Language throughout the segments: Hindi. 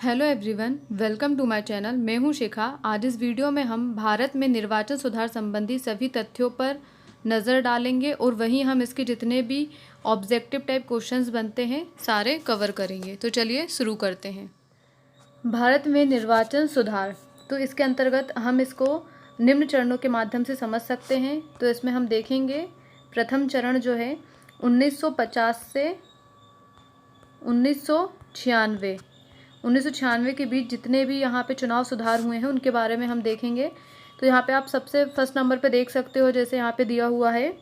Hello everyone, welcome to my channel. मैं हूं शिखा। आज इस वीडियो में हम भारत में निर्वाचन सुधार संबंधी सभी तथ्यों पर नज़र डालेंगे और वहीं हम इसके जितने भी ऑब्जेक्टिव टाइप क्वेश्चंस बनते हैं सारे कवर करेंगे। तो चलिए शुरू करते हैं। भारत में निर्वाचन सुधार, तो इसके अंतर्गत हम इसको निम्न चरणों के माध्यम से समझ सकते हैं। तो इसमें हम देखेंगे प्रथम चरण जो है 1950 से 1996 के बीच जितने भी यहाँ पे चुनाव सुधार हुए हैं उनके बारे में हम देखेंगे। तो यहाँ पे आप सबसे फर्स्ट नंबर पे देख सकते हो, जैसे यहाँ पे दिया हुआ है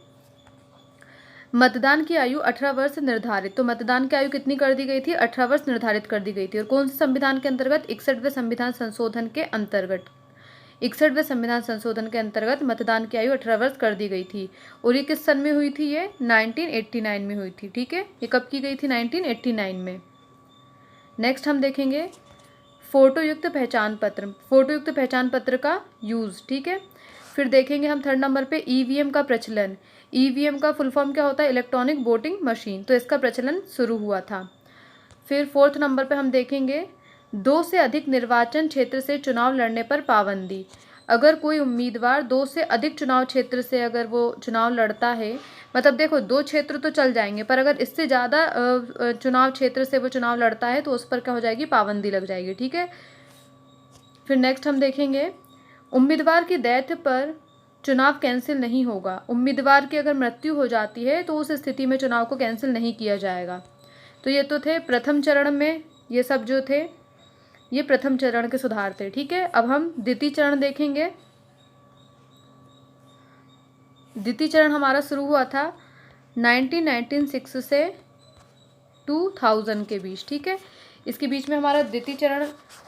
मतदान की आयु 18 वर्ष निर्धारित। तो मतदान की आयु कितनी कर दी गई थी? 18 वर्ष निर्धारित कर दी गई थी। और कौन से संविधान के अंतर्गत? 61वें संविधान संशोधन के अंतर्गत। 61वें संविधान संशोधन के अंतर्गत मतदान की आयु 18 वर्ष कर दी गई थी। और ये किस सन में हुई थी? ये 1989 में हुई थी। ठीक है, ये कब की गई थी? 1989 में। नेक्स्ट हम देखेंगे फोटोयुक्त पहचान पत्र, फोटोयुक्त पहचान पत्र का यूज़। ठीक है, फिर देखेंगे हम थर्ड नंबर पे ईवीएम का प्रचलन। ईवीएम का फुल फॉर्म क्या होता है? Electronic voting machine. तो इसका प्रचलन शुरू हुआ था। फिर फोर्थ नंबर पे हम देखेंगे 2 से अधिक निर्वाचन क्षेत्र से चुनाव लड़ने पर पाबंदी। अगर कोई उम्मीदवार 2 से अधिक चुनाव क्षेत्र से अगर वो चुनाव लड़ता है, मतलब देखो 2 क्षेत्र तो चल जाएंगे, पर अगर इससे ज़्यादा चुनाव क्षेत्र से वो चुनाव लड़ता है तो उस पर क्या हो जाएगी? पाबंदी लग जाएगी। ठीक है, फिर नेक्स्ट हम देखेंगे उम्मीदवार की डेथ पर चुनाव कैंसिल नहीं होगा। उम्मीदवार की अगर मृत्यु हो जाती है तो उस स्थिति में चुनाव को कैंसिल नहीं किया जाएगा। तो ये तो थे प्रथम चरण में, ये सब जो थे ये प्रथम चरण के सुधार थे। ठीक है, अब हम द्वितीय चरण देखेंगे। द्वितीय चरण हमारा शुरू हुआ था 1996 से 2000 के बीच। ठीक है, इसके बीच में हमारा द्वितीय चरण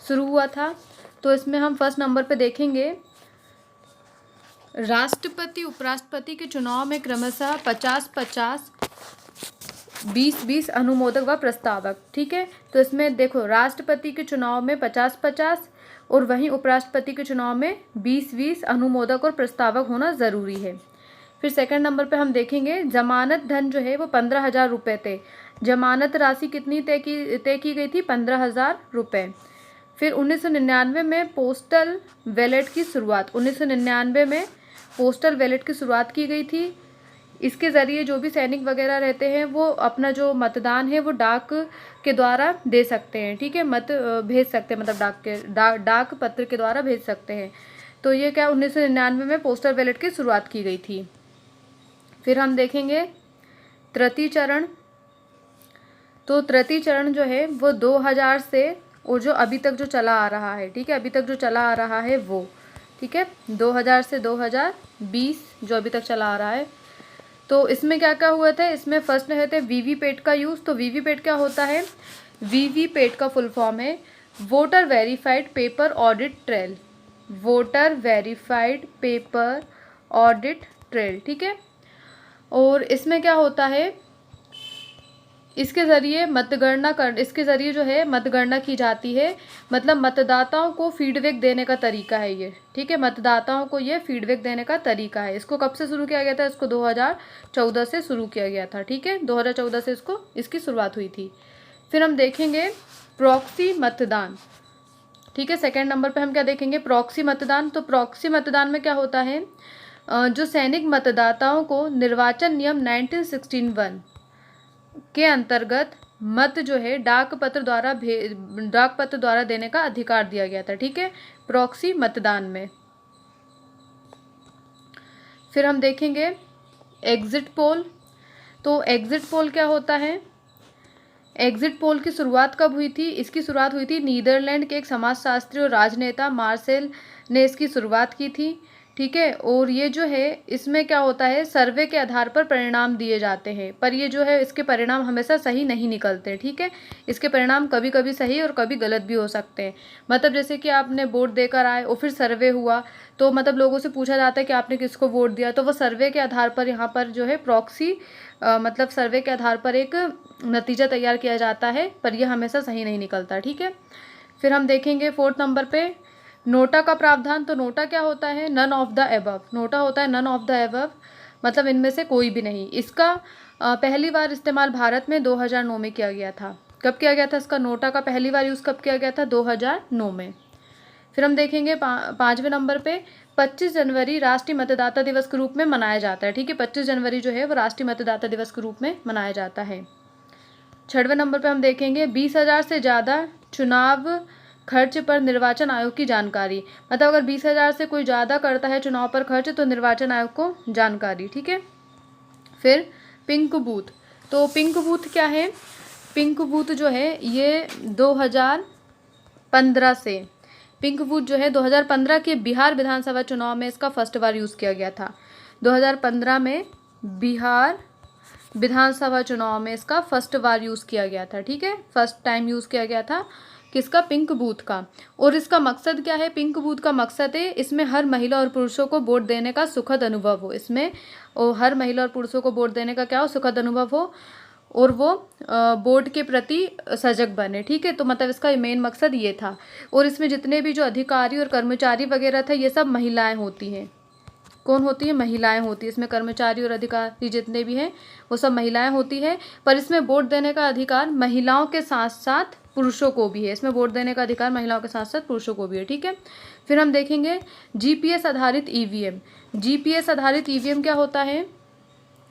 शुरू हुआ था। तो इसमें हम फर्स्ट नंबर पे देखेंगे राष्ट्रपति उपराष्ट्रपति के चुनाव में क्रमशः 50-50, 20-20 अनुमोदक व प्रस्तावक। ठीक है, तो इसमें देखो राष्ट्रपति के चुनाव में 50-50 और वहीं उपराष्ट्रपति के चुनाव में 20-20 अनुमोदक और प्रस्तावक होना ज़रूरी है। फिर सेकंड नंबर पे हम देखेंगे जमानत धन जो है वो 15,000 रुपये थे। जमानत राशि कितनी तय की गई थी? 15,000 रुपये। फिर 1999 में पोस्टल बैलेट की शुरुआत, 1999 में पोस्टल बैलेट की शुरुआत की गई थी। इसके ज़रिए जो भी सैनिक वगैरह रहते हैं वो अपना जो मतदान है वो डाक के द्वारा दे सकते हैं। ठीक है, मत भेज सकते हैं, मतलब डाक पत्र के द्वारा भेज सकते हैं। तो ये क्या 1999 में पोस्टल बैलेट की शुरुआत की गई थी। फिर हम देखेंगे तृतीय चरण। तो तृतीय चरण जो है वो 2000 से और जो अभी तक जो चला आ रहा है, ठीक है, अभी तक जो चला आ रहा है वो, ठीक है, 2000 से 2020 जो अभी तक चला आ रहा है। तो इसमें क्या क्या हुआ था? इसमें फर्स्ट में कहते हैं वीवीपैट का यूज़। तो वीवीपैट क्या होता है? वीवीपैट का फुल फॉर्म है voter verified paper audit trail. Voter verified paper audit trail. ठीक है, और इसमें क्या होता है? इसके ज़रिए जो है मतगणना की जाती है। मतलब मतदाताओं को फीडबैक देने का तरीका है ये। ठीक है, मतदाताओं को ये फीडबैक देने का तरीका है। इसको कब से शुरू किया गया था? इसको 2014 से शुरू किया गया था। ठीक है, 2014 से इसकी शुरुआत हुई थी। फिर हम देखेंगे प्रॉक्सी मतदान। ठीक है, सेकेंड नंबर पर हम क्या देखेंगे? प्रॉक्सी मतदान। तो प्रॉक्सी मतदान में क्या होता है? जो सैनिक मतदाताओं को निर्वाचन नियम 1961 के अंतर्गत मत जो है डाक पत्र द्वारा देने का अधिकार दिया गया था। ठीक है, प्रॉक्सी मतदान में। फिर हम देखेंगे एग्जिट पोल। तो एग्जिट पोल क्या होता है? एग्जिट पोल की शुरुआत कब हुई थी? इसकी शुरुआत हुई थी नीदरलैंड के एक समाजशास्त्री और राजनेता मार्सेल ने इसकी शुरुआत की थी। ठीक है, और ये जो है इसमें क्या होता है? सर्वे के आधार पर परिणाम दिए जाते हैं, पर ये जो है इसके परिणाम हमेशा सही नहीं निकलते। ठीक है, इसके परिणाम कभी कभी सही और कभी गलत भी हो सकते हैं। मतलब जैसे कि आपने वोट देकर आए और फिर सर्वे हुआ, तो मतलब लोगों से पूछा जाता है कि आपने किसको वोट दिया, तो वो सर्वे के आधार पर यहाँ पर जो है प्रॉक्सी मतलब सर्वे के आधार पर एक नतीजा तैयार किया जाता है, पर यह हमेशा सही नहीं निकलता। ठीक है, फिर हम देखेंगे फोर्थ नंबर पे नोटा का प्रावधान। तो नोटा क्या होता है? None of the above. NOTA होता है नन ऑफ द एबव, मतलब इनमें से कोई भी नहीं। इसका पहली बार इस्तेमाल भारत में 2009 में किया गया था। कब किया गया था इसका? नोटा का पहली बार यूज़ कब किया गया था? 2009 में। फिर हम देखेंगे 5वें नंबर पे 25 जनवरी राष्ट्रीय मतदाता दिवस के रूप में मनाया जाता है। ठीक है, 25 जनवरी जो है वो राष्ट्रीय मतदाता दिवस के रूप में मनाया जाता है। 6वें नंबर पे हम देखेंगे 20,000 से ज़्यादा चुनाव खर्च पर निर्वाचन आयोग की जानकारी। मतलब अगर 20,000 से कोई ज़्यादा करता है चुनाव पर खर्च तो निर्वाचन आयोग को जानकारी। ठीक है, फिर पिंक बूथ। तो पिंक बूथ क्या है? पिंक बूथ जो है ये 2015 से, पिंक बूथ जो है 2015 के बिहार विधानसभा चुनाव में इसका फर्स्ट बार यूज़ किया गया था। 2015 में बिहार विधानसभा चुनाव में इसका फर्स्ट बार यूज़ किया गया था। ठीक है, फर्स्ट टाइम यूज़ किया गया था किसका? पिंक बूथ का। और इसका मकसद क्या है? पिंक बूथ का मकसद है इसमें हर महिला और पुरुषों को वोट देने का सुखद अनुभव हो। इसमें हर महिला और पुरुषों को वोट देने का क्या हो? सुखद अनुभव हो और वो वोट के प्रति सजग बने। ठीक है, तो मतलब इसका मेन मकसद ये था। और इसमें जितने भी जो अधिकारी और कर्मचारी वगैरह थे ये सब महिलाएं होती हैं। कौन होती है? महिलाएं होती है। इसमें कर्मचारी और अधिकारी जितने भी हैं वो सब महिलाएं होती है। पर इसमें वोट देने का अधिकार महिलाओं के साथ साथ पुरुषों को भी है। इसमें वोट देने का अधिकार महिलाओं के साथ साथ पुरुषों को भी है। ठीक है, फिर हम देखेंगे जीपीएस आधारित ईवीएम। जीपीएस आधारित ईवीएम क्या होता है?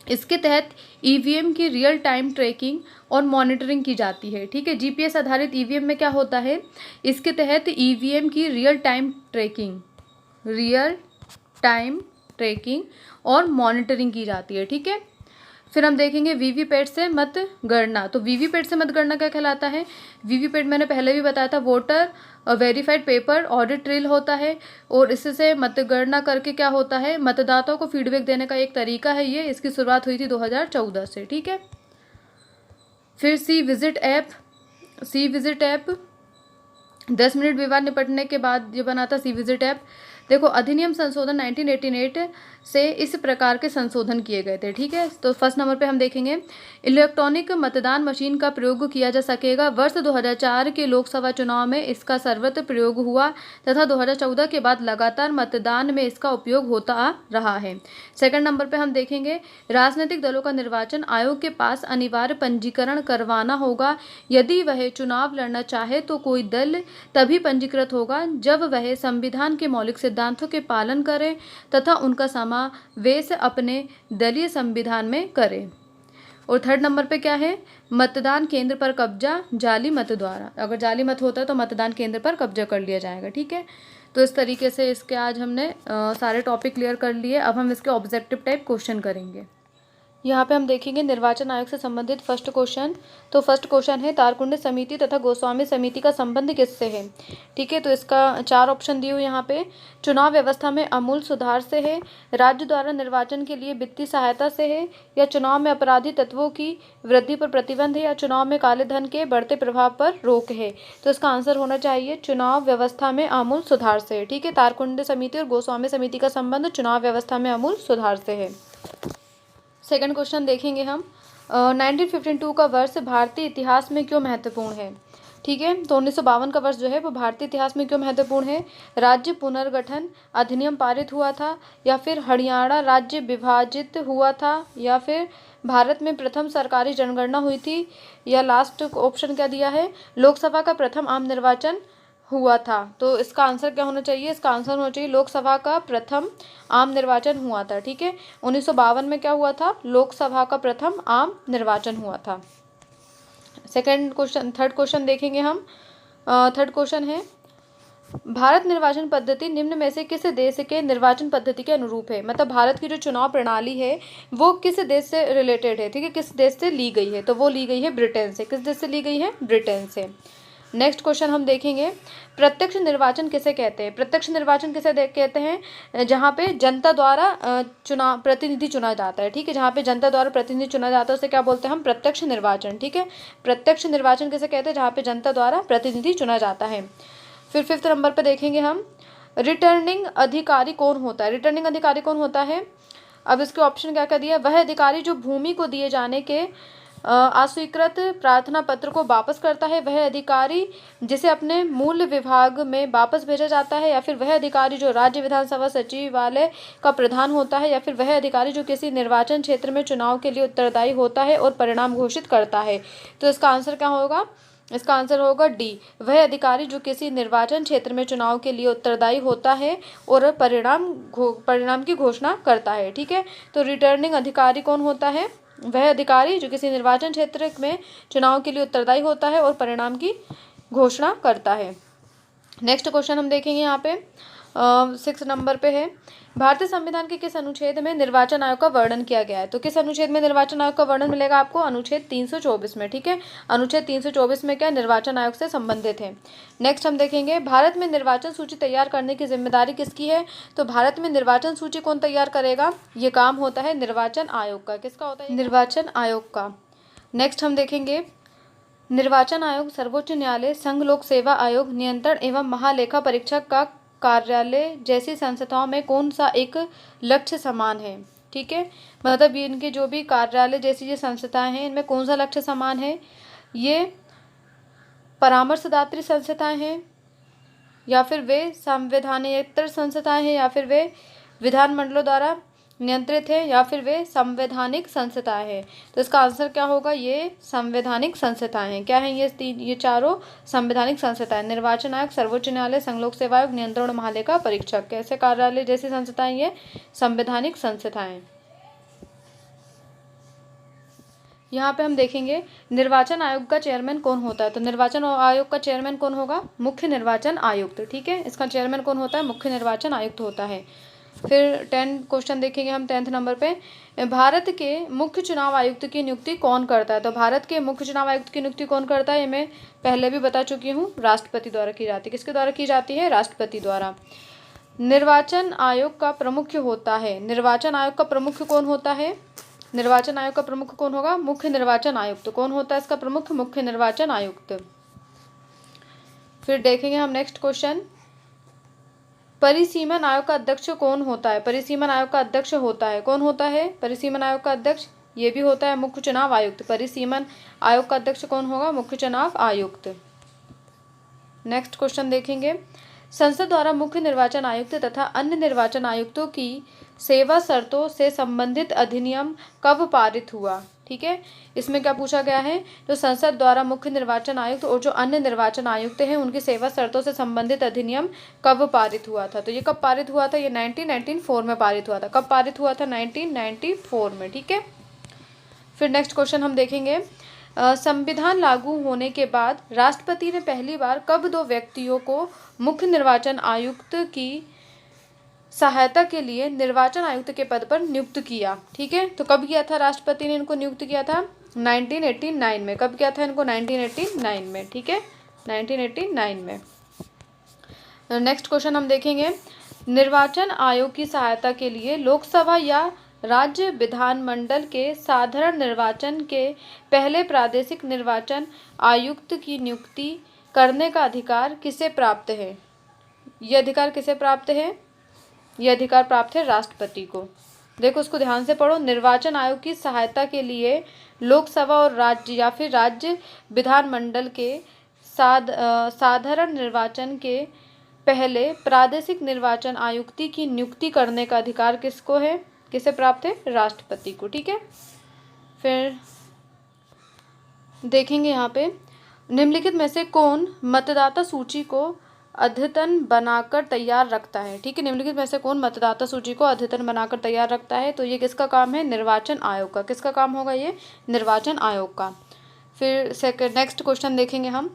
इसके तहत ईवीएम की रियल टाइम ट्रैकिंग और मॉनिटरिंग की जाती है। ठीक है, जीपीएस आधारित ईवीएम में क्या होता है? इसके तहत ईवीएम की रियल टाइम ट्रैकिंग और मॉनिटरिंग की जाती है। ठीक है, फिर हम देखेंगे वीवीपैट से मतगणना। तो वीवीपैट से मतगणना क्या कहलाता है? वीवीपैट मैंने पहले भी बताया था, voter verified paper audit trail होता है और इससे मतगणना करके क्या होता है? मतदाताओं को फीडबैक देने का एक तरीका है ये। इसकी शुरुआत हुई थी 2014 से। ठीक है, फिर सी विजिट ऐप 10 मिनट विवाद निपटने के बाद ये बना था सी विजिट ऐप। देखो, अधिनियम संशोधन 1988 से इस प्रकार के संशोधन किए गए थे। ठीक है, तो फर्स्ट नंबर पे हम देखेंगे इलेक्ट्रॉनिक मतदान मशीन का प्रयोग किया जा सकेगा। वर्ष 2004 के लोकसभा चुनाव में इसका सर्वत्र प्रयोग हुआ तथा 2014 के बाद लगातार मतदान में इसका उपयोग होता आ रहा है। सेकंड नंबर पे हम देखेंगे राजनीतिक दलों का निर्वाचन आयोग के पास अनिवार्य पंजीकरण करवाना होगा। यदि वह चुनाव लड़ना चाहे तो कोई दल तभी पंजीकृत होगा जब वह संविधान के मौलिक सिद्धांतों के पालन करे तथा उनका समावेश अपने दलीय संविधान में करे। और थर्ड नंबर पे क्या है? मतदान केंद्र पर कब्जा जाली मत द्वारा। अगर जाली मत होता है तो मतदान केंद्र पर कब्जा कर लिया जाएगा। ठीक है, तो इस तरीके से इसके आज हमने सारे टॉपिक क्लियर कर लिए। अब हम इसके ऑब्जेक्टिव टाइप क्वेश्चन करेंगे। यहाँ पे हम देखेंगे निर्वाचन आयोग से संबंधित फर्स्ट क्वेश्चन। तो फर्स्ट क्वेश्चन है तारकुंड समिति तथा गोस्वामी समिति का संबंध किससे है? ठीक है, तो इसका 4 ऑप्शन दिए हुए यहाँ पे। चुनाव व्यवस्था में आमूल सुधार से है, राज्य द्वारा निर्वाचन के लिए वित्तीय सहायता से है, या चुनाव में अपराधी तत्वों की वृद्धि पर प्रतिबंध है, या चुनाव में काले धन के बढ़ते प्रभाव पर रोक है। तो इसका आंसर होना चाहिए चुनाव व्यवस्था में आमूल सुधार से। ठीक है, तारकुंड समिति और गोस्वामी समिति का संबंध चुनाव व्यवस्था में आमूल सुधार से है। सेकंड क्वेश्चन देखेंगे हम 1952 का वर्ष भारतीय इतिहास में क्यों महत्वपूर्ण है? ठीक है, तो 1952 का वर्ष जो है वो भारतीय इतिहास में क्यों महत्वपूर्ण है? राज्य पुनर्गठन अधिनियम पारित हुआ था, या फिर हरियाणा राज्य विभाजित हुआ था, या फिर भारत में प्रथम सरकारी जनगणना हुई थी, या लास्ट ऑप्शन क्या दिया है? लोकसभा का प्रथम आम निर्वाचन हुआ था। तो इसका आंसर क्या होना चाहिए? इसका आंसर होना चाहिए लोकसभा का प्रथम आम निर्वाचन हुआ था। ठीक है, 1952 में क्या हुआ था? लोकसभा का प्रथम आम निर्वाचन हुआ था। थर्ड क्वेश्चन देखेंगे हम। थर्ड क्वेश्चन है भारत निर्वाचन पद्धति निम्न में से किस देश के निर्वाचन पद्धति के अनुरूप है? मतलब भारत की जो चुनाव प्रणाली है वो किस देश से रिलेटेड है? ठीक है, किस देश से ली गई है? तो वो ली गई है ब्रिटेन से। किस देश से ली गई है? ब्रिटेन से। नेक्स्ट क्वेश्चन हम देखेंगे प्रत्यक्ष निर्वाचन किसे कहते हैं? प्रत्यक्ष निर्वाचन किसे कहते हैं? जहाँ पे जनता द्वारा प्रतिनिधि चुना जाता है। ठीक है, जहाँ पे जनता द्वारा प्रतिनिधि चुना जाता है उसे क्या बोलते हैं हम? प्रत्यक्ष निर्वाचन। ठीक है, प्रत्यक्ष निर्वाचन किसे कहते हैं? जहाँ पे जनता द्वारा प्रतिनिधि चुना जाता है। फिर फिफ्थ नंबर पर देखेंगे हम रिटर्निंग अधिकारी कौन होता है? रिटर्निंग अधिकारी कौन होता है? अब इसके ऑप्शन क्या क्या दिया? वह अधिकारी जो भूमि को दिए जाने के अस्वीकृत प्रार्थना पत्र को वापस करता है वह अधिकारी जिसे अपने मूल विभाग में वापस भेजा जाता है, या फिर वह अधिकारी जो राज्य विधानसभा सचिवालय का प्रधान होता है, या फिर वह अधिकारी जो किसी निर्वाचन क्षेत्र में चुनाव के लिए उत्तरदायी होता है और परिणाम घोषित करता है। तो इसका आंसर क्या होगा? इसका आंसर होगा डी, वह अधिकारी जो किसी निर्वाचन क्षेत्र में चुनाव के लिए उत्तरदायी होता है और परिणाम की घोषणा करता है। ठीक है, तो रिटर्निंग अधिकारी कौन होता है? वह अधिकारी जो किसी निर्वाचन क्षेत्र में चुनाव के लिए उत्तरदायी होता है और परिणाम की घोषणा करता है। नेक्स्ट क्वेश्चन हम देखेंगे यहाँ पे 6 नंबर पे है, भारतीय संविधान के किस अनुच्छेद में निर्वाचन आयोग का वर्णन किया गया है? तो किस अनुच्छेद में निर्वाचन आयोग का वर्णन मिलेगा आपको? अनुच्छेद 324 में। ठीक है, अनुच्छेद 324 में क्या निर्वाचन आयोग से संबंधित है। नेक्स्ट हम देखेंगे, भारत में निर्वाचन सूची तैयार करने की जिम्मेदारी किसकी है? तो भारत में निर्वाचन सूची कौन तैयार करेगा? ये काम होता है निर्वाचन आयोग का। किसका होता है? निर्वाचन आयोग का। नेक्स्ट हम देखेंगे, निर्वाचन आयोग, सर्वोच्च न्यायालय, संघ लोक सेवा आयोग, नियंत्रण एवं महालेखा परीक्षक का कार्यालय जैसी संस्थाओं में कौन सा एक लक्ष्य समान है? ठीक है, मतलब ये इनके जो भी कार्यालय जैसी ये संस्थाएं हैं इनमें कौन सा लक्ष्य समान है? ये परामर्शदात्री संस्थाएं हैं, या फिर वे संवैधानिक संस्थाएं हैं, या फिर वे विधानमंडलों द्वारा नियंत्रित है, या फिर वे संवैधानिक संस्थाएं हैं। तो इसका आंसर क्या होगा? ये संवैधानिक संस्थाएं हैं। क्या है ये चारों संवैधानिक संस्थाएं, निर्वाचन आयोग, सर्वोच्च न्यायालय, संघ लोक सेवा आयोग, नियंत्रण महालेखा परीक्षक। कैसे कार्यालय जैसी संस्थाएं? ये संवैधानिक संस्थाएं। यहाँ पे हम देखेंगे निर्वाचन आयोग का चेयरमैन कौन होता है? तो निर्वाचन आयोग का चेयरमैन कौन होगा? मुख्य निर्वाचन आयुक्त। ठीक है, इसका चेयरमैन कौन होता है? मुख्य निर्वाचन आयुक्त होता है। फिर 10 क्वेश्चन देखेंगे हम 10th नंबर पे, भारत के मुख्य चुनाव आयुक्त की नियुक्ति कौन करता है? तो भारत के मुख्य चुनाव आयुक्त की नियुक्ति कौन करता है? ये मैं पहले भी बता चुकी हूँ, राष्ट्रपति द्वारा की जाती है। किसके द्वारा की जाती है? राष्ट्रपति द्वारा। निर्वाचन आयोग का प्रमुख होता है, निर्वाचन आयोग का प्रमुख कौन होता है? निर्वाचन आयोग का प्रमुख कौन होगा? मुख्य निर्वाचन आयुक्त। कौन होता है इसका प्रमुख? मुख्य निर्वाचन आयुक्त। फिर देखेंगे हम नेक्स्ट क्वेश्चन, परिसीमन आयोग का अध्यक्ष कौन होता है? परिसीमन आयोग का अध्यक्ष होता है, कौन होता है परिसीमन आयोग का अध्यक्ष? ये भी होता है मुख्य चुनाव आयुक्त। परिसीमन आयोग का अध्यक्ष कौन होगा? मुख्य चुनाव आयुक्त। नेक्स्ट क्वेश्चन देखेंगे, संसद द्वारा मुख्य निर्वाचन आयुक्त तथा अन्य निर्वाचन आयुक्तों की सेवा शर्तों से संबंधित अधिनियम कब पारित हुआ? ठीक है, इसमें क्या पूछा गया है? तो संसद द्वारा मुख्य निर्वाचन आयुक्त और जो अन्य निर्वाचन आयुक्त हैं उनकी सेवा शर्तों से संबंधित अधिनियम कब पारित हुआ था? तो ये कब पारित हुआ था? ये 1994 में पारित हुआ था। कब पारित हुआ था? 1994 में। ठीक है, फिर नेक्स्ट क्वेश्चन हम देखेंगे, संविधान लागू होने के बाद राष्ट्रपति ने पहली बार कब 2 व्यक्तियों को मुख्य निर्वाचन आयुक्त की सहायता के लिए निर्वाचन आयुक्त के पद पर नियुक्त किया? ठीक है, तो कब किया था राष्ट्रपति ने इनको नियुक्त किया था? 1989 में। कब किया था इनको? 1989 में। ठीक है, 1989 में। नेक्स्ट क्वेश्चन हम देखेंगे, निर्वाचन आयोग की सहायता के लिए लोकसभा या राज्य विधानमंडल के साधारण निर्वाचन के पहले प्रादेशिक निर्वाचन आयुक्त की नियुक्ति करने का अधिकार किसे प्राप्त है? ये अधिकार किसे प्राप्त है? ये अधिकार प्राप्त है राष्ट्रपति को। देखो उसको ध्यान से पढ़ो, निर्वाचन आयोग की सहायता के लिए लोकसभा और राज्य या फिर राज्य विधानमंडल के साधारण निर्वाचन के पहले प्रादेशिक निर्वाचन आयुक्त की नियुक्ति करने का अधिकार किसको है? किसे प्राप्त है? राष्ट्रपति को। ठीक है, फिर देखेंगे यहाँ पे, निम्नलिखित में से कौन मतदाता सूची को अद्यतन बनाकर तैयार रखता है? ठीक है, निम्नलिखित में से कौन मतदाता सूची को अद्यतन बनाकर तैयार रखता है? तो ये किसका काम है? निर्वाचन आयोग का। किसका काम होगा? ये निर्वाचन आयोग का। फिर नेक्स्ट क्वेश्चन देखेंगे हम,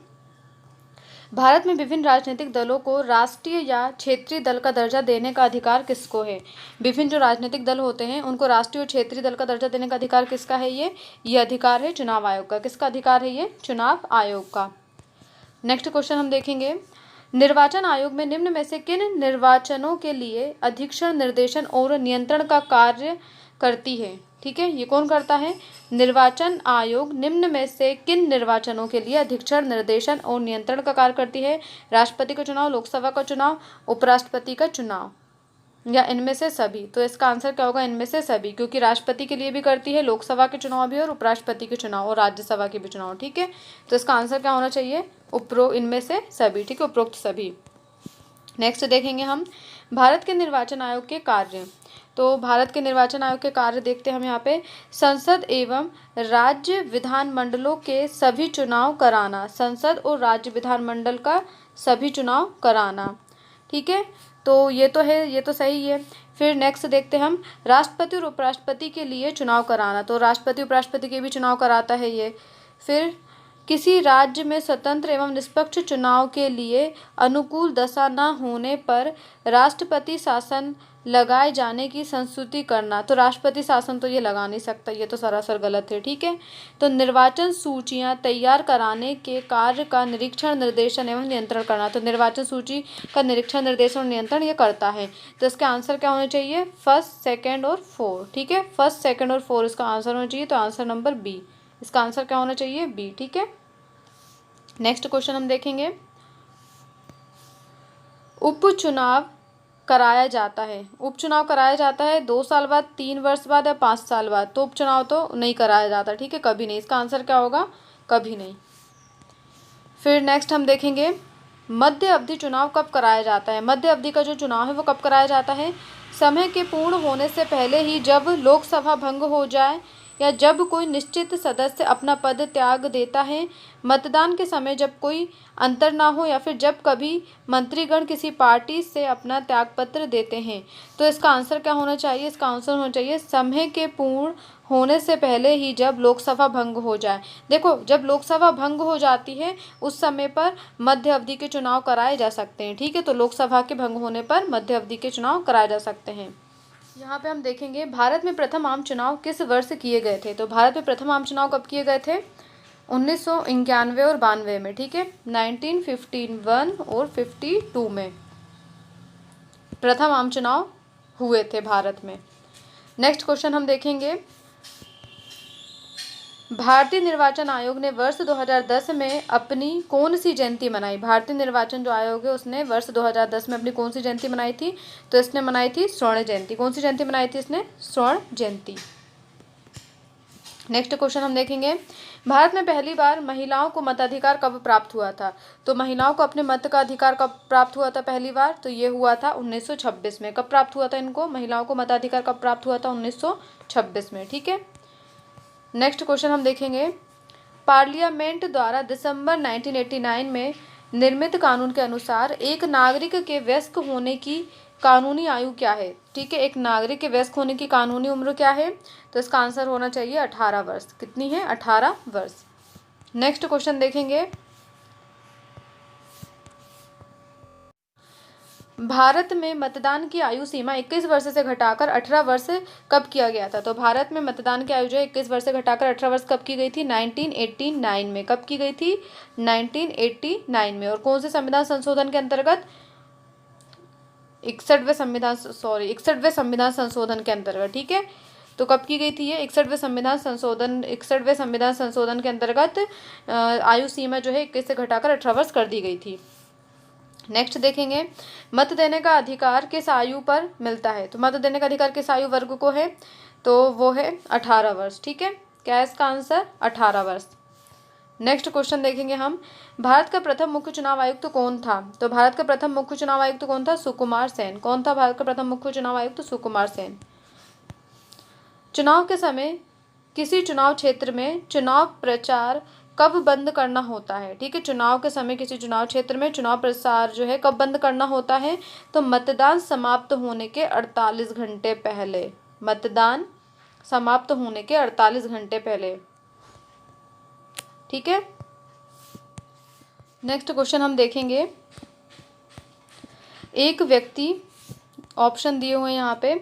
भारत में विभिन्न राजनीतिक दलों को राष्ट्रीय या क्षेत्रीय दल का दर्जा देने का अधिकार किसको है? विभिन्न जो राजनीतिक दल होते हैं उनको राष्ट्रीय और क्षेत्रीय दल का दर्जा देने का अधिकार किसका है? ये अधिकार है चुनाव आयोग का। किसका अधिकार है? ये चुनाव आयोग का। नेक्स्ट क्वेश्चन हम देखेंगे, निर्वाचन आयोग में निम्न में से किन निर्वाचनों के लिए अधीक्षण, निर्देशन और नियंत्रण का कार्य करती है? ठीक है, ये कौन करता है? निर्वाचन आयोग निम्न में से किन निर्वाचनों के लिए अधीक्षण, निर्देशन और नियंत्रण का कार्य करती है? राष्ट्रपति का चुनाव, लोकसभा का चुनाव, उपराष्ट्रपति का चुनाव। या इनमें से सभी? तो इसका आंसर क्या होगा? इनमें से सभी, क्योंकि राष्ट्रपति के लिए भी करती है, लोकसभा के चुनाव भी और उपराष्ट्रपति के चुनाव और राज्यसभा के भी चुनाव। ठीक है, तो इसका आंसर क्या होना चाहिए? इनमें से सभी। ठीक है, उपरोक्त सभी। नेक्स्ट देखेंगे हम भारत के निर्वाचन आयोग के कार्य। तो भारत के निर्वाचन आयोग के कार्य देखते हैं हम यहाँ पे। संसद एवं राज्य विधानमंडलों के सभी चुनाव कराना, संसद और राज्य विधानमंडल का सभी चुनाव कराना। ठीक है, तो ये तो है, ये तो सही है। फिर नेक्स्ट देखते हैं हम राष्ट्रपति और उपराष्ट्रपति के लिए चुनाव कराना। तो राष्ट्रपति उपराष्ट्रपति के भी चुनाव कराता है ये। फिर किसी राज्य में स्वतंत्र एवं निष्पक्ष चुनाव के लिए अनुकूल दशा न होने पर राष्ट्रपति शासन लगाए जाने की संस्तुति करना। तो राष्ट्रपति शासन तो ये लगा नहीं सकता, ये तो सरासर गलत है। ठीक है, तो निर्वाचन सूचियां तैयार कराने के कार्य का निरीक्षण, निर्देशन एवं नियंत्रण करना। तो निर्वाचन सूची का निरीक्षण, निर्देशन और नियंत्रण ये करता है। तो इसका आंसर क्या होना चाहिए? फर्स्ट, सेकेंड और 4। ठीक है, फर्स्ट, सेकेंड और 4 इसका आंसर होना चाहिए। तो आंसर नंबर बी, इसका आंसर क्या होना चाहिए? बी। ठीक है, नेक्स्ट क्वेश्चन हम देखेंगे। उपचुनाव कराया जाता है, उपचुनाव कराया जाता है 2 साल बाद, 3 वर्ष बाद या 5 साल बाद। तो उपचुनाव तो नहीं कराया जाता। ठीक है, कभी नहीं। इसका आंसर क्या होगा? कभी नहीं। फिर नेक्स्ट हम देखेंगे मध्य अवधि चुनाव कब कराया जाता है। मध्य अवधि का जो चुनाव है वो कब कराया जाता है? समय के पूर्ण होने से पहले ही, जब लोकसभा भंग हो जाए या जब कोई निश्चित सदस्य अपना पद त्याग देता है, मतदान के समय जब कोई अंतर ना हो, या फिर जब कभी मंत्रीगण किसी पार्टी से अपना त्यागपत्र देते हैं। तो इसका आंसर क्या होना चाहिए? इसका आंसर होना चाहिए समय के पूर्ण होने से पहले ही, जब लोकसभा भंग हो जाए। देखो, जब लोकसभा भंग हो जाती है उस समय पर मध्य अवधि के चुनाव कराए जा सकते हैं। ठीक है, तो लोकसभा के भंग होने पर मध्य अवधि के चुनाव कराए जा सकते हैं। यहाँ पे हम देखेंगे भारत में प्रथम आम चुनाव किस वर्ष किए गए थे। तो भारत में प्रथम आम चुनाव कब किए गए थे? 1991 और 92 में। ठीक है, 1951 और 52 में प्रथम आम चुनाव हुए थे भारत में। नेक्स्ट क्वेश्चन हम देखेंगे भारतीय निर्वाचन आयोग ने वर्ष 2010 में अपनी कौन सी जयंती मनाई। भारतीय निर्वाचन जो आयोग है उसने वर्ष 2010 में अपनी कौन सी जयंती मनाई थी? तो इसने मनाई थी स्वर्ण जयंती। कौन सी जयंती मनाई थी इसने? स्वर्ण जयंती। नेक्स्ट क्वेश्चन हम देखेंगे भारत में पहली बार महिलाओं को मताधिकार कब प्राप्त हुआ था। तो महिलाओं को अपने मत का अधिकार कब प्राप्त हुआ था पहली बार? तो ये हुआ था 1926 में। कब प्राप्त हुआ था इनको, महिलाओं को मताधिकार कब प्राप्त हुआ था? 1926 में। ठीक है, नेक्स्ट क्वेश्चन हम देखेंगे पार्लियामेंट द्वारा दिसंबर 1989 में निर्मित कानून के अनुसार एक नागरिक के वयस्क होने की कानूनी आयु क्या है। ठीक है, एक नागरिक के वयस्क होने की कानूनी उम्र क्या है? तो इसका आंसर होना चाहिए 18 वर्ष। कितनी है? 18 वर्ष। नेक्स्ट क्वेश्चन देखेंगे भारत में मतदान की आयु सीमा 21 वर्ष से घटाकर 18 वर्ष कब किया गया था। तो भारत में मतदान की आयु जो है 21 वर्ष से घटाकर 18 वर्ष कब की गई थी? 1989 में। कब की गई थी? 1989 में। और कौन से संविधान संशोधन के अंतर्गत? 61वें संविधान संशोधन के अंतर्गत। ठीक है, तो कब की गई थी ये? 61वें संविधान संशोधन के अंतर्गत आयु सीमा जो है 21 से घटाकर 18 वर्ष कर दी गई थी। नेक्स्ट देखेंगे मत देने का अधिकार किस आयु पर मिलता है। तो मत देने का अधिकार किस आयु वर्ग को है? तो वो है 18 वर्ष। ठीक है, क्या है इसका आंसर? 18 वर्ष। नेक्स्ट क्वेश्चन देखेंगे हम भारत का प्रथम मुख्य चुनाव आयुक्त कौन था। तो भारत का प्रथम मुख्य चुनाव आयुक्त कौन था? सुकुमार सेन। कौन था भारत का प्रथम मुख्य चुनाव आयुक्त? सुकुमार सेन। चुनाव के समय किसी चुनाव क्षेत्र में चुनाव प्रचार कब बंद करना होता है। ठीक है, चुनाव के समय किसी चुनाव क्षेत्र में चुनाव प्रसार जो है कब बंद करना होता है? तो मतदान समाप्त होने के 48 घंटे पहले। मतदान समाप्त होने के 48 घंटे पहले। ठीक है, नेक्स्ट क्वेश्चन हम देखेंगे एक व्यक्ति, ऑप्शन दिए हुए हैं यहाँ पे,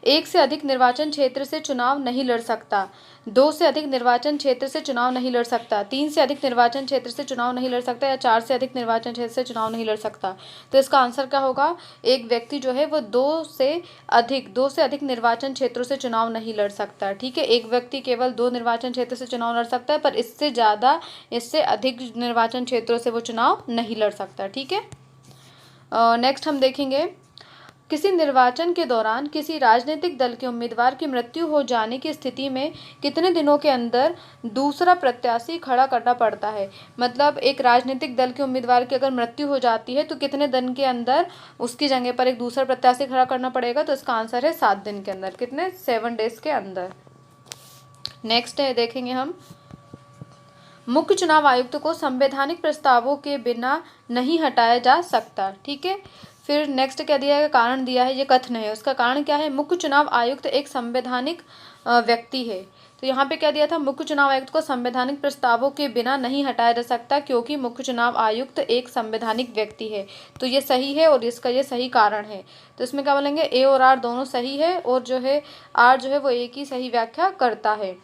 1 से अधिक निर्वाचन क्षेत्र से चुनाव नहीं लड़ सकता, 2 से अधिक निर्वाचन क्षेत्र से चुनाव नहीं लड़ सकता, 3 से अधिक निर्वाचन क्षेत्र से चुनाव नहीं लड़ सकता, या 4 से अधिक निर्वाचन क्षेत्र से चुनाव नहीं लड़ सकता। तो इसका आंसर क्या होगा? एक व्यक्ति जो है वो 2 से अधिक निर्वाचन क्षेत्रों से चुनाव नहीं लड़ सकता। ठीक है, एक व्यक्ति केवल 2 निर्वाचन क्षेत्र से चुनाव लड़ सकता है, पर इससे अधिक निर्वाचन क्षेत्रों से वो चुनाव नहीं लड़ सकता। ठीक है, नेक्स्ट हम देखेंगे किसी निर्वाचन के दौरान किसी राजनीतिक दल के उम्मीदवार की मृत्यु हो जाने की स्थिति में कितने दिनों के अंदर दूसरा प्रत्याशी खड़ा करना पड़ता है। मतलब एक राजनीतिक दल के उम्मीदवार की अगर मृत्यु हो जाती है तो कितने दिन के अंदर उसकी जगह पर एक दूसरा प्रत्याशी खड़ा करना पड़ेगा। तो इसका आंसर है 7 दिन के अंदर। कितने? 7 डेज के अंदर। नेक्स्ट है, देखेंगे हम, मुख्य चुनाव आयुक्त को संवैधानिक प्रस्तावों के बिना नहीं हटाया जा सकता। ठीक है। फिर नेक्स्ट क्या दिया है? कारण दिया है, ये कथन है। उसका कारण क्या है? मुख्य चुनाव आयुक्त एक संवैधानिक व्यक्ति है। तो यहाँ पे क्या दिया था? मुख्य चुनाव आयुक्त को संवैधानिक प्रस्तावों के बिना नहीं हटाया जा सकता क्योंकि मुख्य चुनाव आयुक्त एक संवैधानिक व्यक्ति है। तो ये सही है और इसका ये सही कारण है। तो इसमें क्या बोलेंगे? ए और आर दोनों सही है और जो है आर जो है वो एक ही सही व्याख्या करता है।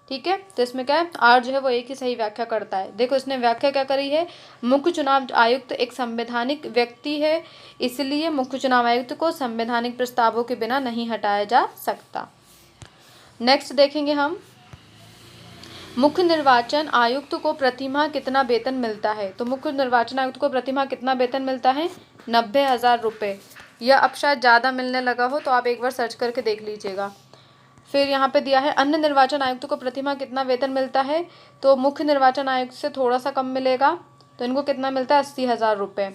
ठीक है। तो इसमें क्या है? आर जो है वो एक ही सही व्याख्या करता है। देखो इसने व्याख्या क्या करी है? मुख्य चुनाव आयुक्त एक संवैधानिक व्यक्ति है, इसलिए मुख्य चुनाव आयुक्त को संवैधानिक प्रस्तावों के बिना नहीं हटाया जा सकता। नेक्स्ट देखेंगे हम, मुख्य निर्वाचन आयुक्त को प्रतिमाह कितना वेतन मिलता है। तो मुख्य निर्वाचन आयुक्त को प्रतिमाह कितना वेतन मिलता है? 90,000 रुपये। या अब शायद ज़्यादा मिलने लगा हो तो आप एक बार सर्च करके देख लीजिएगा। फिर यहाँ पे दिया है अन्य निर्वाचन आयुक्त को प्रतिमाह कितना वेतन मिलता है। तो मुख्य निर्वाचन आयुक्त से थोड़ा सा कम मिलेगा, तो इनको कितना मिलता है? 80,000 रुपये।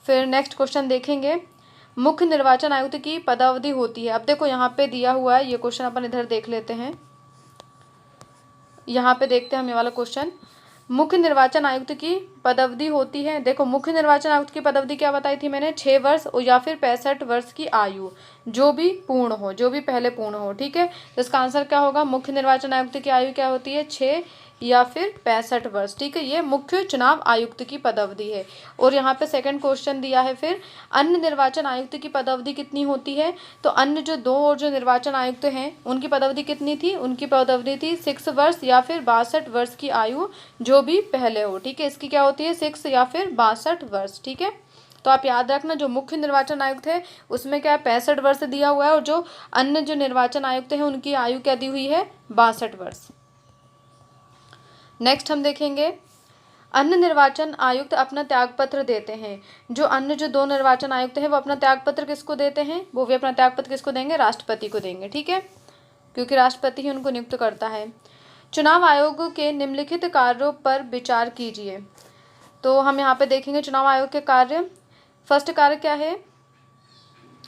फिर नेक्स्ट क्वेश्चन देखेंगे, मुख्य निर्वाचन आयुक्त की पदावधि होती है। अब देखो यहाँ पे दिया हुआ है, ये क्वेश्चन अपन इधर देख लेते हैं। यहाँ पे देखते हैं हम ये वाला क्वेश्चन, मुख्य निर्वाचन आयुक्त की पदावधि होती है। देखो मुख्य निर्वाचन आयुक्त की पदावधि क्या बताई थी मैंने? 6 वर्ष या फिर 65 वर्ष की आयु, जो भी पूर्ण हो, जो भी पहले पूर्ण हो। ठीक है। तो इसका आंसर क्या होगा? मुख्य निर्वाचन आयुक्त की आयु क्या होती है? 6 या फिर 65 वर्ष। ठीक है। ये मुख्य चुनाव आयुक्त की पदावधि है। और यहाँ पे सेकंड क्वेश्चन दिया है, फिर अन्य निर्वाचन आयुक्त की पदावधि कितनी होती है। तो अन्य जो 2 और जो निर्वाचन आयुक्त हैं उनकी पदावधि कितनी थी? उनकी पदावधि थी 6 वर्ष या फिर 62 वर्ष की आयु, जो भी पहले हो। ठीक है। इसकी क्या होती है? 6 या फिर 62 वर्ष। ठीक है। तो आप याद रखना, जो मुख्य निर्वाचन आयुक्त है उसमें क्या है? 65 वर्ष दिया हुआ है और जो अन्य जो निर्वाचन आयुक्त हैं उनकी आयु क्या दी हुई है? 62 वर्ष। नेक्स्ट हम देखेंगे, अन्य निर्वाचन आयुक्त अपना त्यागपत्र देते हैं। जो अन्य जो 2 निर्वाचन आयुक्त हैं वो अपना त्यागपत्र किसको देते हैं? वो भी अपना त्यागपत्र किसको देंगे? राष्ट्रपति को देंगे। ठीक है। क्योंकि राष्ट्रपति ही उनको नियुक्त करता है। चुनाव आयोग के निम्नलिखित कार्यों पर विचार कीजिए। तो हम यहाँ पे देखेंगे चुनाव आयोग के कार्य। फर्स्ट कार्य क्या है?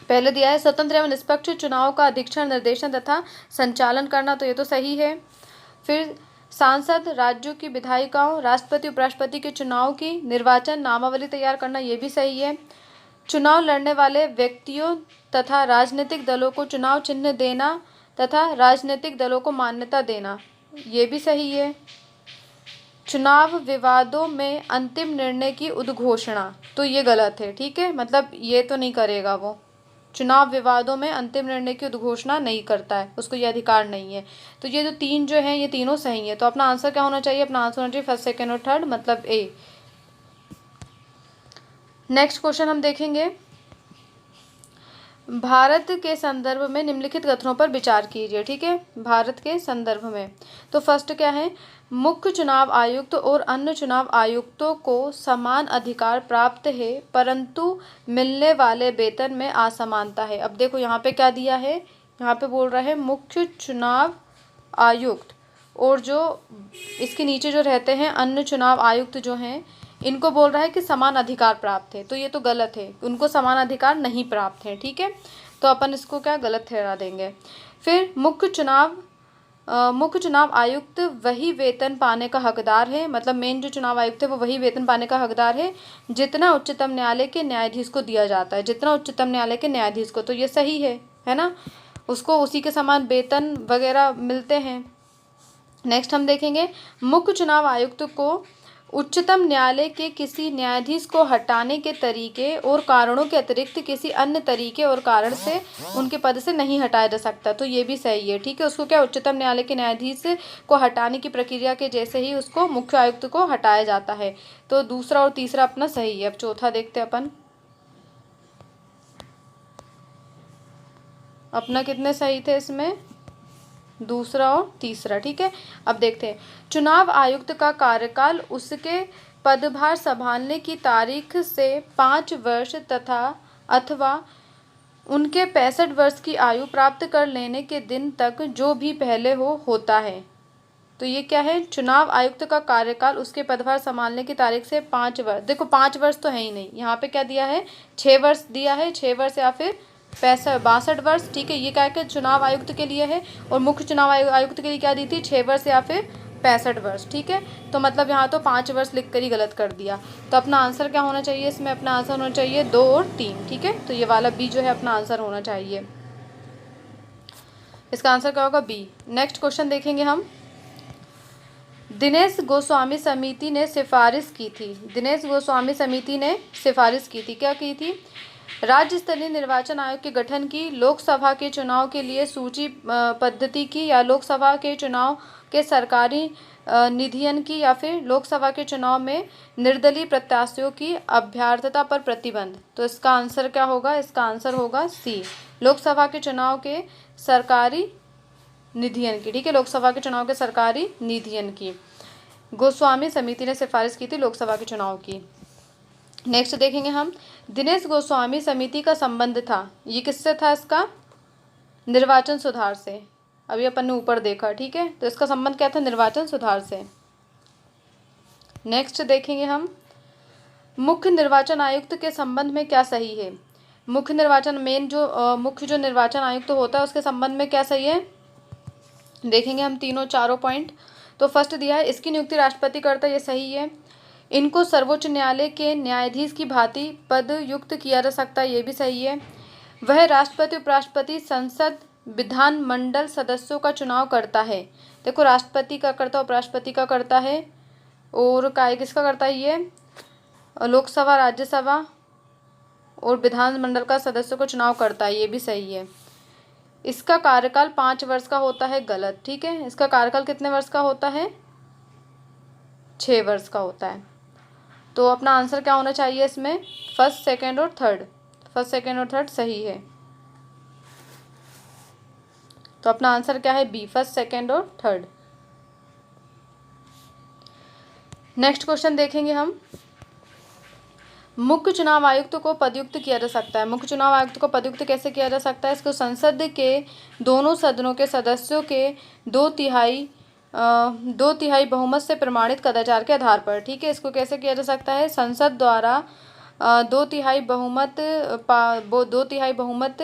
पहले दिया है स्वतंत्र एवं निष्पक्ष चुनाव का अधीक्षण, निर्देशन तथा संचालन करना। तो ये तो सही है। फिर सांसद, राज्यों की विधायिकाओं, राष्ट्रपति उपराष्ट्रपति के चुनाव की निर्वाचन नामावली तैयार करना, ये भी सही है। चुनाव लड़ने वाले व्यक्तियों तथा राजनीतिक दलों को चुनाव चिन्ह देना तथा राजनीतिक दलों को मान्यता देना, ये भी सही है। चुनाव विवादों में अंतिम निर्णय की उद्घोषणा, तो ये गलत है। ठीक है। मतलब ये तो नहीं करेगा वो, चुनाव विवादों में अंतिम निर्णय की उद्घोषणा नहीं करता है, उसको ये अधिकार नहीं है। तो ये जो 3 जो हैं ये तीनों सही है। तो अपना आंसर क्या होना चाहिए? अपना आंसर होना चाहिए फर्स्ट, सेकेंड और थर्ड, मतलब ए। नेक्स्ट क्वेश्चन हम देखेंगे, भारत के संदर्भ में निम्नलिखित कथनों पर विचार कीजिए। ठीक है। भारत के संदर्भ में तो फर्स्ट क्या है? मुख्य चुनाव आयुक्त और अन्य चुनाव आयुक्तों को समान अधिकार प्राप्त है, परंतु मिलने वाले वेतन में असमानता है। अब देखो यहाँ पे क्या दिया है? यहाँ पे बोल रहा है मुख्य चुनाव आयुक्त और जो इसके नीचे जो रहते हैं अन्य चुनाव आयुक्त जो हैं, इनको बोल रहा है कि समान अधिकार प्राप्त है। तो ये तो गलत है, उनको समान अधिकार नहीं प्राप्त है। ठीक है। तो अपन इसको क्या गलत ठहरा देंगे। फिर मुख्य चुनाव आयुक्त वही वेतन पाने का हकदार है, मतलब मेन जो चुनाव आयुक्त है वो वही वेतन पाने का हकदार है जितना उच्चतम न्यायालय के न्यायाधीश को दिया जाता है, जितना उच्चतम न्यायालय के न्यायाधीश को। तो ये सही है ना? उसको उसी के समान वेतन वगैरह मिलते हैं। नेक्स्ट हम देखेंगे, मुख्य चुनाव आयुक्त को उच्चतम न्यायालय के किसी न्यायाधीश को हटाने के तरीके और कारणों के अतिरिक्त किसी अन्य तरीके और कारण से उनके पद से नहीं हटाया जा सकता। तो ये भी सही है। ठीक है। उसको क्या, उच्चतम न्यायालय के न्यायाधीश को हटाने की प्रक्रिया के जैसे ही उसको मुख्य आयुक्त को हटाया जाता है। तो दूसरा और तीसरा अपना सही है। अब चौथा देखते हैं अपन, अपना कितने सही थे इसमें? दूसरा और तीसरा। ठीक है। अब देखते हैं, चुनाव आयुक्त का कार्यकाल उसके पदभार संभालने की तारीख से 5 वर्ष तथा अथवा उनके 65 वर्ष की आयु प्राप्त कर लेने के दिन तक जो भी पहले होता है। तो ये क्या है, चुनाव आयुक्त का कार्यकाल उसके पदभार संभालने की तारीख से 5 वर्ष। देखो 5 वर्ष तो है ही नहीं, यहाँ पे क्या दिया है, 6 वर्ष दिया है, 6 वर्ष या फिर 62 वर्ष। ठीक है, ये क्या है, चुनाव आयुक्त के लिए है। और मुख्य चुनाव आयुक्त के लिए क्या दी थी, 6 वर्ष या फिर 65 वर्ष। ठीक है, तो मतलब यहाँ तो 5 वर्ष लिख कर ही गलत कर दिया। तो अपना आंसर क्या होना चाहिए, इसमें अपना आंसर होना चाहिए 2 और 3। ठीक है, तो ये वाला बी जो है अपना आंसर होना चाहिए। इसका आंसर क्या होगा, बी। नेक्स्ट क्वेश्चन देखेंगे हम। दिनेश गोस्वामी समिति ने सिफारिश की थी। दिनेश गोस्वामी समिति ने सिफारिश की थी, क्या की थी, राज्य स्तरीय निर्वाचन आयोग के गठन की, लोकसभा के चुनाव के लिए सूची पद्धति की, या लोकसभा के चुनाव के सरकारी निधियन की, या फिर लोकसभा के चुनाव में निर्दलीय प्रत्याशियों की अभ्यर्थता पर प्रतिबंध। तो इसका आंसर क्या होगा, इसका आंसर होगा सी, लोकसभा के चुनाव के सरकारी निधियन की। ठीक है, लोकसभा के चुनाव के सरकारी निधियन की गोस्वामी समिति ने सिफारिश की थी लोकसभा के चुनाव की। नेक्स्ट देखेंगे हम, दिनेश गोस्वामी समिति का संबंध था, ये किससे था, इसका निर्वाचन सुधार से। अभी अपन ने ऊपर देखा। ठीक है, तो इसका संबंध क्या था, निर्वाचन सुधार से। नेक्स्ट देखेंगे हम, मुख्य निर्वाचन आयुक्त के संबंध में क्या सही है। मुख्य निर्वाचन मुख्य जो निर्वाचन आयुक्त होता है उसके संबंध में क्या सही है, देखेंगे हम तीनों चारों पॉइंट। तो फर्स्ट दिया है, इसकी नियुक्ति राष्ट्रपति करता है, ये सही है। इनको सर्वोच्च न्यायालय के न्यायाधीश की भांति पद युक्त किया जा सकता है, ये भी सही है। वह राष्ट्रपति, उपराष्ट्रपति, संसद, विधानमंडल सदस्यों का चुनाव करता है। देखो राष्ट्रपति का करता है, उपराष्ट्रपति का करता है, और किसका करता है, ये लोकसभा, राज्यसभा और विधानमंडल का सदस्यों का चुनाव करता है, ये भी सही है। इसका कार्यकाल 5 वर्ष का होता है, गलत। ठीक है, इसका कार्यकाल कितने वर्ष का होता है, 6 वर्ष का होता है। तो अपना आंसर क्या होना चाहिए इसमें, फर्स्ट, सेकंड और थर्ड। फर्स्ट, सेकंड और थर्ड सही है। तो अपना आंसर क्या है, बी, फर्स्ट, सेकंड और थर्ड। नेक्स्ट क्वेश्चन देखेंगे हम, मुख्य चुनाव आयुक्त को पदयुक्त किया जा सकता है। मुख्य चुनाव आयुक्त को पदयुक्त कैसे किया जा सकता है, इसको संसद के दोनों सदनों के सदस्यों के 2/3 बहुमत से प्रमाणित कदाचार के आधार पर। ठीक है, इसको कैसे किया जा सकता है, संसद द्वारा 2/3 बहुमत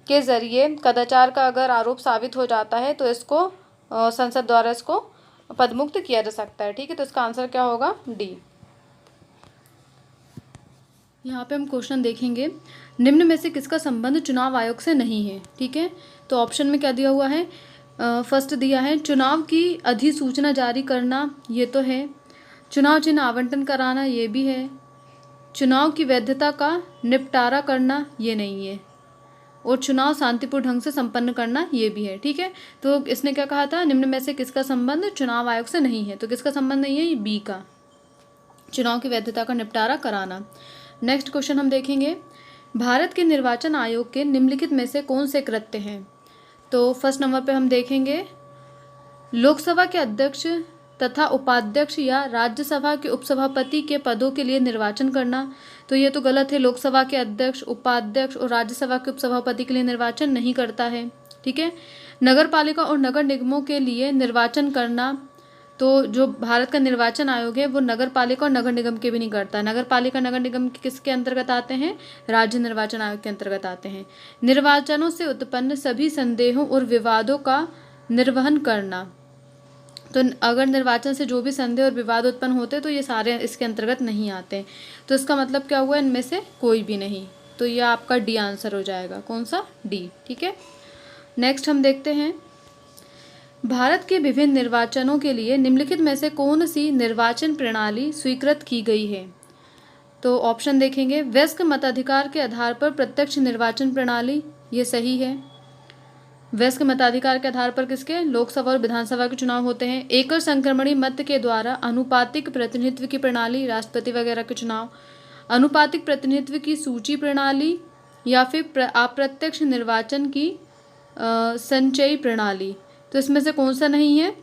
के जरिए कदाचार का अगर आरोप साबित हो जाता है तो इसको संसद द्वारा इसको पदमुक्त किया जा सकता है। ठीक है, तो इसका आंसर क्या होगा, डी। यहाँ पे हम क्वेश्चन देखेंगे, निम्न में से किसका संबंध चुनाव आयोग से नहीं है। ठीक है, तो ऑप्शन में क्या दिया हुआ है, फर्स्ट दिया है चुनाव की अधिसूचना जारी करना, ये तो है। चुनाव चिन्ह आवंटन कराना, ये भी है। चुनाव की वैधता का निपटारा करना, ये नहीं है। और चुनाव शांतिपूर्ण ढंग से संपन्न करना, ये भी है। ठीक है, तो इसने क्या कहा था, निम्न में से किसका संबंध चुनाव आयोग से नहीं है। तो किसका संबंध नहीं है, ये बी का, चुनाव की वैधता का निपटारा कराना। नेक्स्ट क्वेश्चन हम देखेंगे, भारत के निर्वाचन आयोग के निम्नलिखित में से कौन से कृत्य हैं। तो फर्स्ट नंबर पे हम देखेंगे, लोकसभा के अध्यक्ष तथा उपाध्यक्ष या राज्यसभा के उपसभापति के पदों के लिए निर्वाचन करना। तो ये तो गलत है, लोकसभा के अध्यक्ष, उपाध्यक्ष और राज्यसभा के उपसभापति के लिए निर्वाचन नहीं करता है। ठीक है, नगर पालिका और नगर निगमों के लिए निर्वाचन करना, तो जो भारत का निर्वाचन आयोग है वो नगर पालिका और नगर निगम के भी नहीं करता। नगर पालिका, नगर निगम किसके अंतर्गत आते हैं, राज्य निर्वाचन आयोग के अंतर्गत आते हैं। निर्वाचनों से उत्पन्न सभी संदेहों और विवादों का निर्वहन करना, तो अगर निर्वाचन से जो भी संदेह और विवाद उत्पन्न होते तो ये सारे इसके अंतर्गत नहीं आते। तो इसका मतलब क्या हुआ, इनमें से कोई भी नहीं। तो ये आपका डी आंसर हो जाएगा, कौन सा, डी। ठीक है, नेक्स्ट हम देखते हैं, भारत के विभिन्न निर्वाचनों के लिए निम्नलिखित में से कौन सी निर्वाचन प्रणाली स्वीकृत की गई है। तो ऑप्शन देखेंगे, वयस्क मताधिकार के आधार पर प्रत्यक्ष निर्वाचन प्रणाली, ये सही है। वयस्क मताधिकार के आधार पर किसके, लोकसभा और विधानसभा के चुनाव होते हैं। एकल संक्रमणी मत के द्वारा अनुपातिक प्रतिनिधित्व की प्रणाली, राष्ट्रपति वगैरह के चुनाव। अनुपातिक प्रतिनिधित्व की सूची प्रणाली, या फिर अप्रत्यक्ष निर्वाचन की संचयी प्रणाली। तो इसमें से कौन सा नहीं है,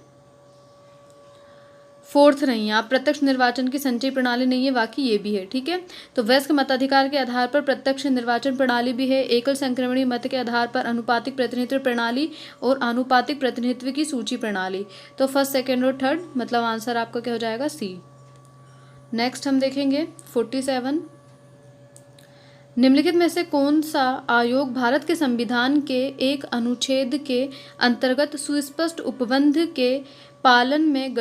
फोर्थ नहीं है, आप प्रत्यक्ष निर्वाचन की संचयी प्रणाली नहीं है, बाकी ये भी है, ठीक है। तो वयस्क मताधिकार के आधार पर प्रत्यक्ष निर्वाचन प्रणाली भी है, एकल संक्रमणीय मत के आधार पर अनुपातिक प्रतिनिधित्व प्रणाली और आनुपातिक प्रतिनिधित्व की सूची प्रणाली। तो फर्स्ट, सेकेंड और थर्ड, मतलब आंसर आपका क्या हो जाएगा, सी। नेक्स्ट हम देखेंगे 47। निम्नलिखित में से कौन सा आयोग भारत के संविधान के एक अनुच्छेद के अंतर्गत सुस्पष्ट उपबंध के पालन में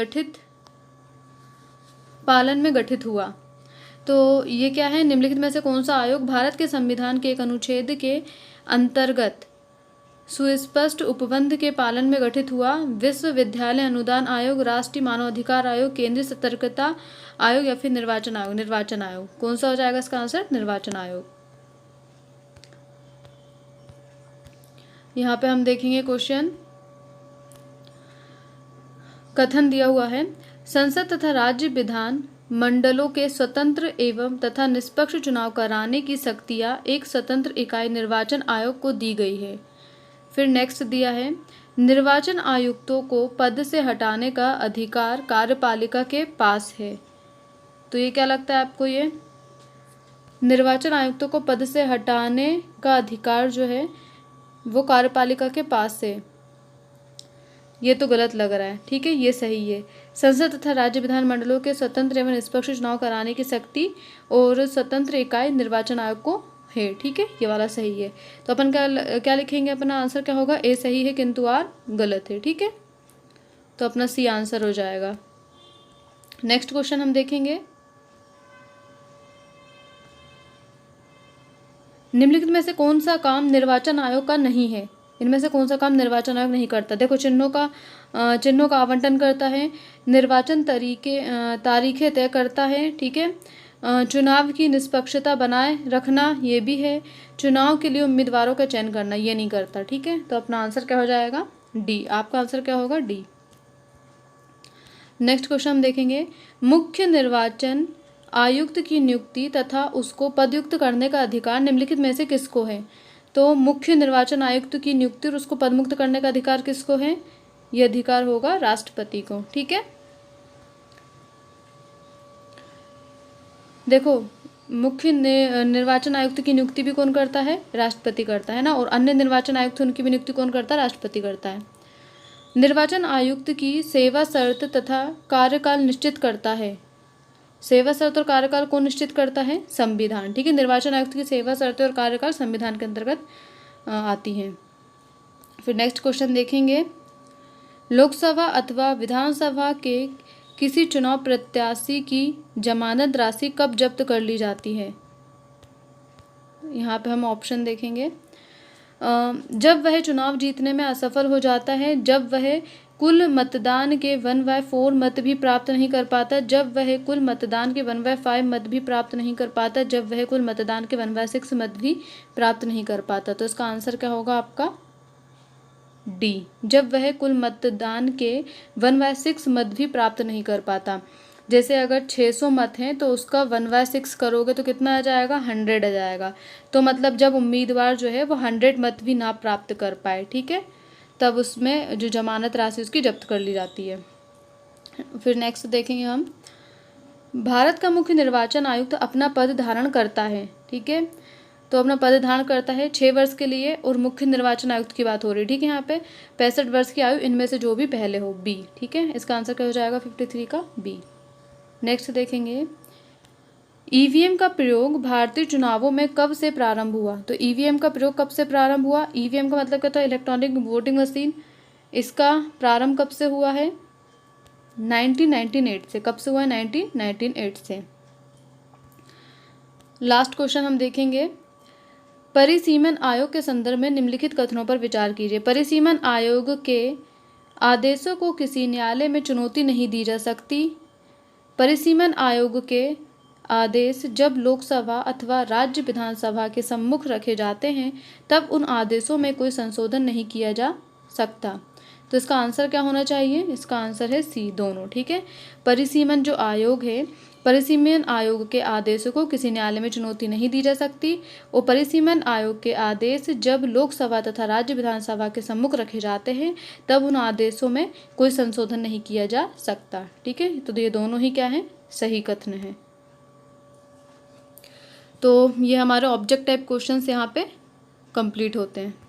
गठित हुआ? तो ये क्या है, निम्नलिखित में से कौन सा आयोग भारत के संविधान के एक अनुच्छेद के अंतर्गत सुस्पष्ट उपबंध के पालन में गठित हुआ? विश्वविद्यालय अनुदान आयोग, राष्ट्रीय मानवाधिकार आयोग, केंद्रीय सतर्कता आयोग या फिर निर्वाचन आयोग? निर्वाचन आयोग। कौन सा हो जाएगा इसका आंसर, निर्वाचन आयोग। यहाँ पे हम देखेंगे क्वेश्चन, कथन दिया हुआ है, संसद तथा राज्य विधान मंडलों के स्वतंत्र एवं तथा निष्पक्ष चुनाव कराने की शक्तियाँ एक स्वतंत्र इकाई निर्वाचन आयोग को दी गई है। फिर नेक्स्ट दिया है, निर्वाचन आयुक्तों को पद से हटाने का अधिकार कार्यपालिका के पास है। तो ये क्या लगता है आपको, ये निर्वाचन आयुक्तों को पद से हटाने का अधिकार जो है वो कार्यपालिका के पास है? ये तो गलत लग रहा है, ठीक है, ये सही है। संसद तथा राज्य विधान मंडलों के स्वतंत्र एवं निष्पक्ष चुनाव कराने की शक्ति और स्वतंत्र इकाई निर्वाचन आयोग को है, ठीक है, ये वाला सही है। तो अपन क्या लिखेंगे, अपना आंसर क्या होगा, ए सही है किंतु आर गलत है, ठीक है। तो अपना सी आंसर हो जाएगा। नेक्स्ट क्वेश्चन हम देखेंगे, निम्नलिखित में से कौन सा काम निर्वाचन आयोग का नहीं है? इनमें से कौन सा काम निर्वाचन आयोग नहीं करता? देखो, चिन्हों का आवंटन करता है, निर्वाचन तारीखें तय करता है, ठीक है, चुनाव की निष्पक्षता बनाए रखना ये भी है, चुनाव के लिए उम्मीदवारों का चयन करना ये नहीं करता, ठीक है। तो अपना आंसर क्या हो जाएगा, डी। आपका आंसर क्या होगा, डी। नेक्स्ट क्वेश्चन हम देखेंगे, मुख्य निर्वाचन आयुक्त की नियुक्ति तथा उसको पदयुक्त करने का अधिकार निम्नलिखित में से किसको है? तो मुख्य निर्वाचन आयुक्त की नियुक्ति और उसको पदमुक्त करने का अधिकार किसको है? यह अधिकार होगा राष्ट्रपति को, ठीक है। देखो, मुख्य निर्वाचन आयुक्त की नियुक्ति भी कौन करता है? राष्ट्रपति करता है ना, और अन्य निर्वाचन आयुक्त उनकी भी नियुक्ति कौन करता है? राष्ट्रपति करता है। निर्वाचन आयुक्त की सेवा शर्त तथा कार्यकाल निश्चित करता है। सेवा शर्त और कार्यकाल कौन निश्चित करता है? संविधान, ठीक है। निर्वाचन आयुक्त की सेवा शर्तें और कार्यकाल संविधान के अंतर्गत आती हैं। फिर नेक्स्ट क्वेश्चन देखेंगे, लोकसभा अथवा विधानसभा के किसी चुनाव प्रत्याशी की जमानत राशि कब जब्त कर ली जाती है? यहाँ पे हम ऑप्शन देखेंगे, जब वह चुनाव जीतने में असफल हो जाता है, जब वह कुल मतदान के 1/4 मत भी प्राप्त नहीं कर पाता, जब वह कुल मतदान के 1/5 मत भी प्राप्त नहीं कर पाता, जब वह कुल मतदान के 1/6 मत भी प्राप्त नहीं कर पाता। तो इसका आंसर क्या होगा आपका, डी। जब वह कुल मतदान के 1/6 मत भी प्राप्त नहीं कर पाता। जैसे अगर 600 मत हैं तो उसका 1/6 करोगे तो कितना आ जाएगा, 100 आ जाएगा। तो मतलब जब उम्मीदवार जो है वो 100 मत भी ना प्राप्त कर पाए, ठीक है, तब उसमें जो जमानत राशि उसकी जब्त कर ली जाती है। फिर नेक्स्ट देखेंगे हम, भारत का मुख्य निर्वाचन आयुक्त अपना पद धारण करता है, ठीक है, तो अपना पद धारण करता है 6 वर्ष के लिए, और मुख्य निर्वाचन आयुक्त की बात हो रही है, ठीक है। यहाँ पे 65 वर्ष की आयु, इनमें से जो भी पहले हो, बी, ठीक है। इसका आंसर क्या हो जाएगा, 53 का बी। नेक्स्ट देखेंगे, ईवीएम का प्रयोग भारतीय चुनावों में कब से प्रारंभ हुआ? तो ईवीएम का प्रयोग कब से प्रारंभ हुआ? ईवीएम का मतलब क्या होता है, इलेक्ट्रॉनिक वोटिंग मशीन। इसका प्रारंभ कब से हुआ है? 1998 से। कब से हुआ है? 1998 से। लास्ट क्वेश्चन हम देखेंगे, परिसीमन आयोग के संदर्भ में निम्नलिखित कथनों पर विचार कीजिए। परिसीमन आयोग के आदेशों को किसी न्यायालय में चुनौती नहीं दी जा सकती। परिसीमन आयोग के आदेश जब लोकसभा अथवा राज्य विधानसभा के सम्मुख रखे जाते हैं तब उन आदेशों में कोई संशोधन नहीं किया जा सकता। तो इसका आंसर क्या होना चाहिए? इसका आंसर है सी, दोनों, ठीक है। परिसीमन जो आयोग है परिसीमन आयोग के आदेशों को किसी न्यायालय में चुनौती नहीं दी जा सकती। और परिसीमन आयोग के आदेश जब लोकसभा तथा राज्य विधानसभा के सम्मुख रखे जाते हैं तब उन आदेशों में कोई संशोधन नहीं किया जा सकता। ठीक है, तो ये दोनों ही क्या है, सही कथन है। तो ये हमारे ऑब्जेक्ट टाइप क्वेश्चंस यहाँ पे कंप्लीट होते हैं।